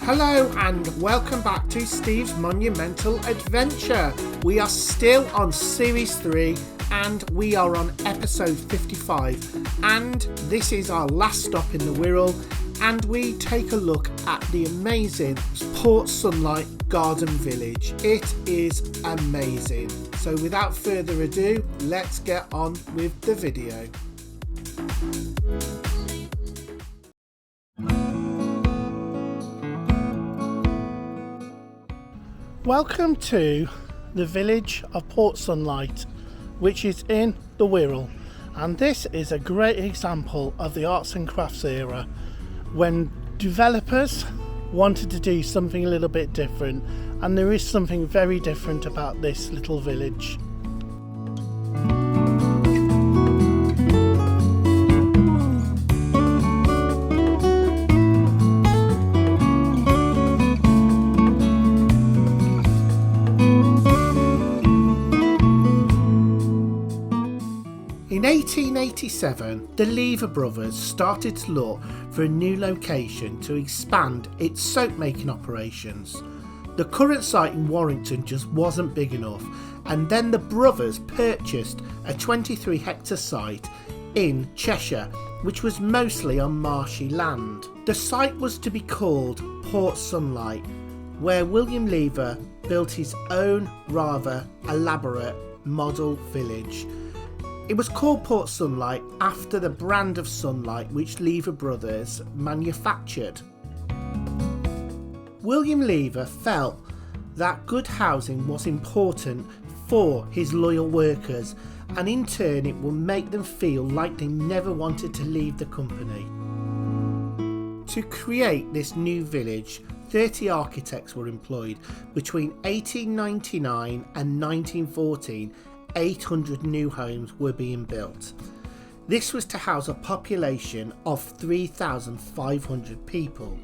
Hello and welcome back to Steve's Monumental Adventure. We are still on Series 3 and we are on episode 55, and this is our last stop in the Wirral, and we take a look at the amazing Port Sunlight Garden Village. It is amazing. So without further ado, let's get on with the video. Welcome to the village of Port Sunlight, which is in the Wirral, and this is a great example of the arts and crafts era when developers wanted to do something a little bit different, and there is something very different about this little village. In 1887, the Lever brothers started to look for a new location to expand its soap making operations. The current site in Warrington just wasn't big enough, and then the brothers purchased a 23-hectare site in Cheshire, which was mostly on marshy land. The site was to be called Port Sunlight, where William Lever built his own rather elaborate model village. It was called Port Sunlight after the brand of sunlight which Lever brothers manufactured. William Lever felt that good housing was important for his loyal workers, and in turn it would make them feel like they never wanted to leave the company. To create this new village, 30 architects were employed. Between 1899 and 1914, 800 new homes were being built. This was to house a population of 3,500 people.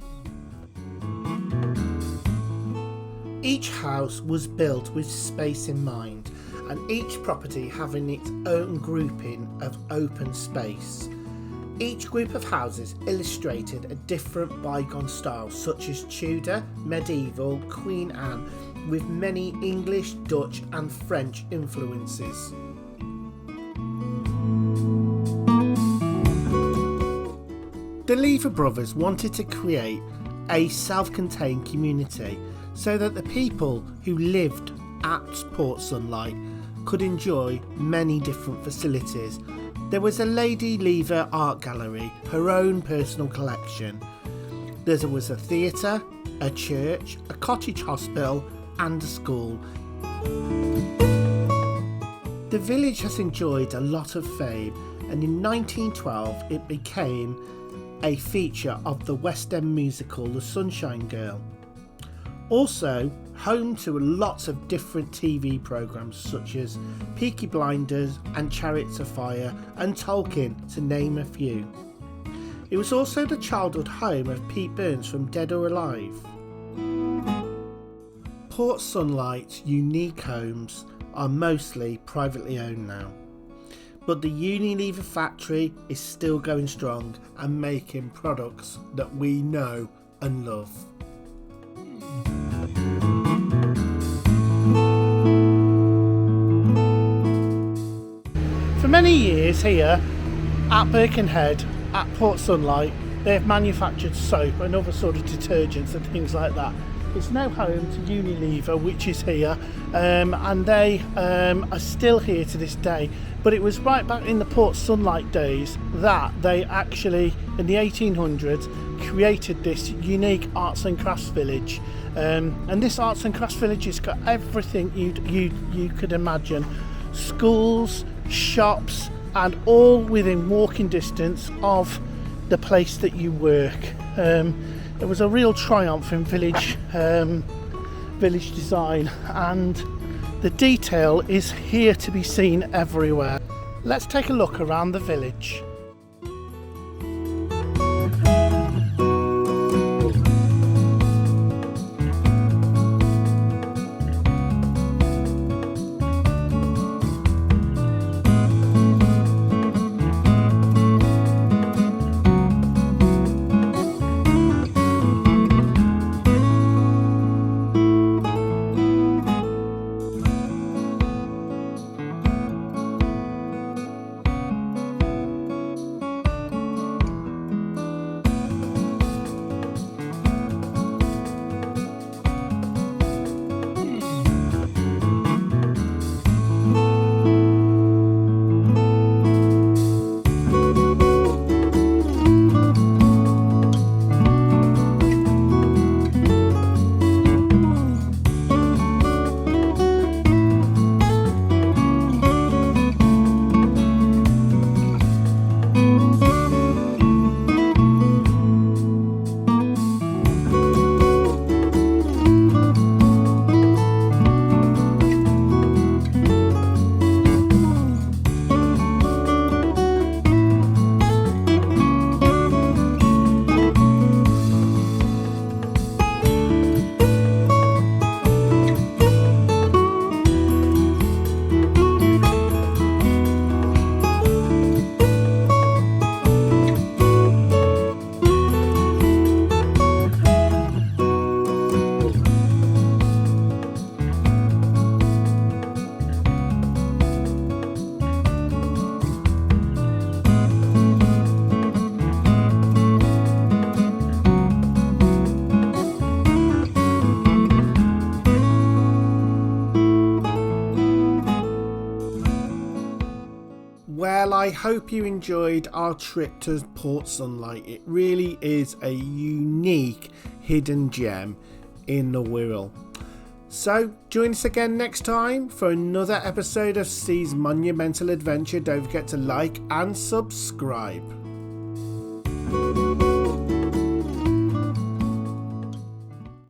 Each house was built with space in mind, and each property having its own grouping of open space. Each group of houses illustrated a different bygone style, such as Tudor, medieval, Queen Anne, with many English, Dutch and French influences. The Lever brothers wanted to create a self-contained community so that the people who lived at Port Sunlight could enjoy many different facilities. There was a Lady Lever art gallery, her own personal collection. There was a theatre, a church, a cottage hospital and a school. The village has enjoyed a lot of fame, and in 1912 it became a feature of the West End musical The Sunshine Girl. Also home to lots of different TV programmes such as Peaky Blinders and Chariots of Fire and Tolkien, to name a few. It was also the childhood home of Pete Burns from Dead or Alive. Port Sunlight's unique homes are mostly privately owned now, but the Unilever factory is still going strong and making products that we know and love. For many years here at Birkenhead at Port Sunlight, they've manufactured soap and other sort of detergents and things like that. It's now home to Unilever, which is here, and they are still here to this day. But it was right back in the Port Sunlight days that they actually, in the 1800s, created this unique arts and crafts village. And this arts and crafts village has got everything you could imagine: schools, shops, and all within walking distance of the place that you work. It was a real triumph in village design, and The detail is here to be seen everywhere. Let's take a look around the village. Well, I hope you enjoyed our trip to Port Sunlight. It really is a unique hidden gem in the Wirral. So join us again next time for another episode of C's Monumental Adventure. Don't forget to like and subscribe.